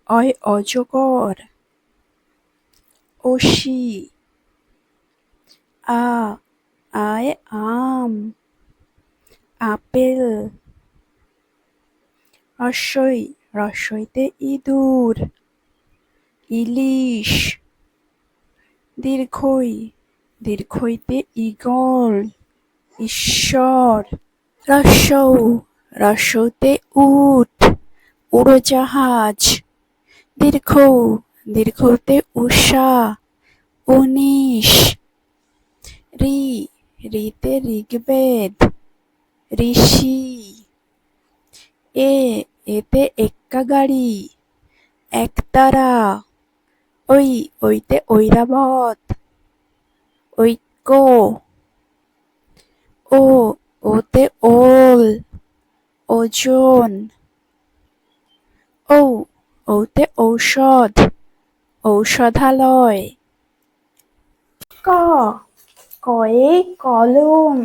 অয় অজগর। অসি। আয় আম। আপেল। রসইতে ইঁদুর। ইলিশ। দীর্ঘইতে ঈগল। ঈশ্বর। রসৌতে উট। উড়োজাহাজ। দীর্ঘউতে উষা। উনিশ। ঋতে ঋগ্বেদ। ঋষি। এতে এক্কা গাড়ি। একতারা। ঐতে ঐরাবত। ঐক্য। ওতে ওল। ওজন। ঔতে ঔষধ। ঔষধালয়। কয়ে কলম।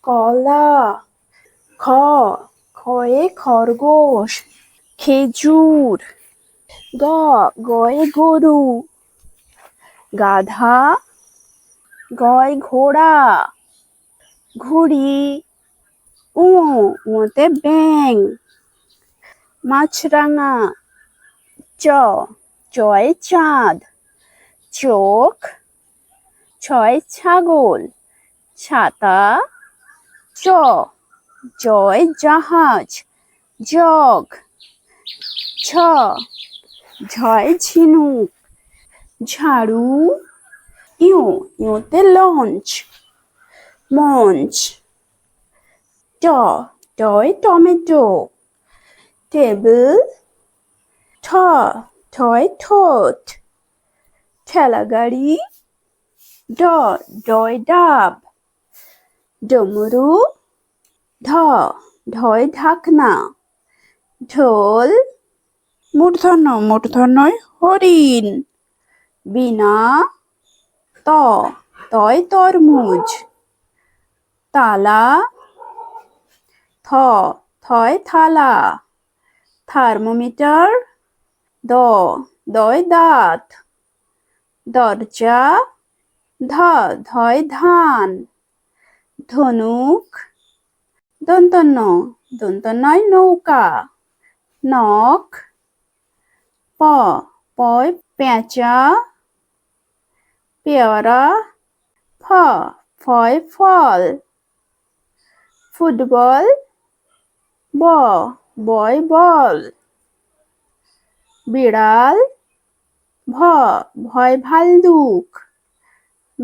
কলা। খয়ে খরগোশ। খেজুর। গয়ে গরু। গাধা। গয় ঘোড়া। ঘুড়ি। উতে ব্যাঙ। মাছরাঙা। চয়ে চাঁদ। চোখ। ছয় ছাগল। ছাতা। জয় জাহাজ। জগ। ঝয় ঝিনুক। ঝাড়ু। ইউতে লঞ্চ। মঞ্চ। Toy tomato. টেবিল। ঠয় ঠোঁট। ঠেলাগাড়ি। ডয় ডাব। ডমরু। ঢয় ঢাকনা। ঢোল। মূর্ধন্যয় হরিণ। বীণা। তয় তরমুজ। তালা। থয় থালা। থার্মোমিটার। দয় দাঁত। দরজা। ধয় ধান। ধনুক। দন্তন্যয় নৌকা। নখ। পয় পেঁচা। পেয়ারা। ফয় ফল। ফুটবল। বয় বল। বিড়াল। ভয় ভাল্লুক।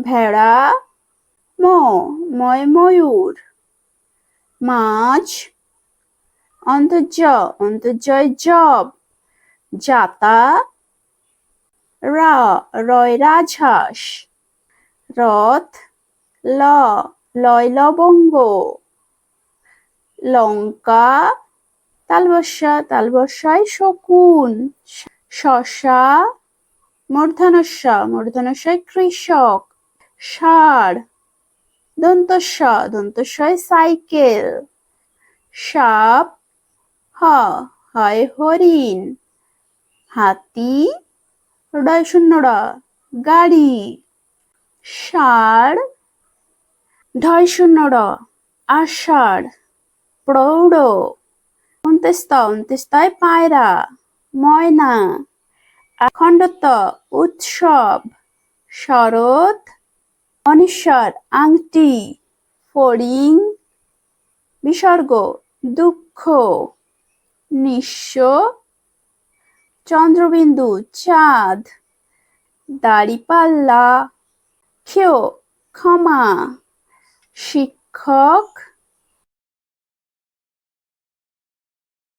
ভেড়া। ময়ূর। মাছ। অন্তর্জয় জব। জাতা। রয় রাজহাঁস। রথ। লয় লবঙ্গ। লঙ্কা। তালবস্যায় শকুন। শশা। মূর্ধন্যয় কৃষক। ষাঁড়। দন্তস্বয় সাইকেল। সাপ। হয় হরিণ। হাতি। গাড়ি। ষাঁড়। আষাঢ়। প্রৌঢ়। অন্ত্যেষ্টায় পায়রা। ময়না। খণ্ডত্ব উৎসব। শরৎ। অনিশ্বর আংটি। ফড়িং। বিসর্গ দুঃখ। নিঃস্ব। চন্দ্রবিন্দু চাঁদ। দাঁড়িপাল্লা। ক্ষমা। শিক্ষক।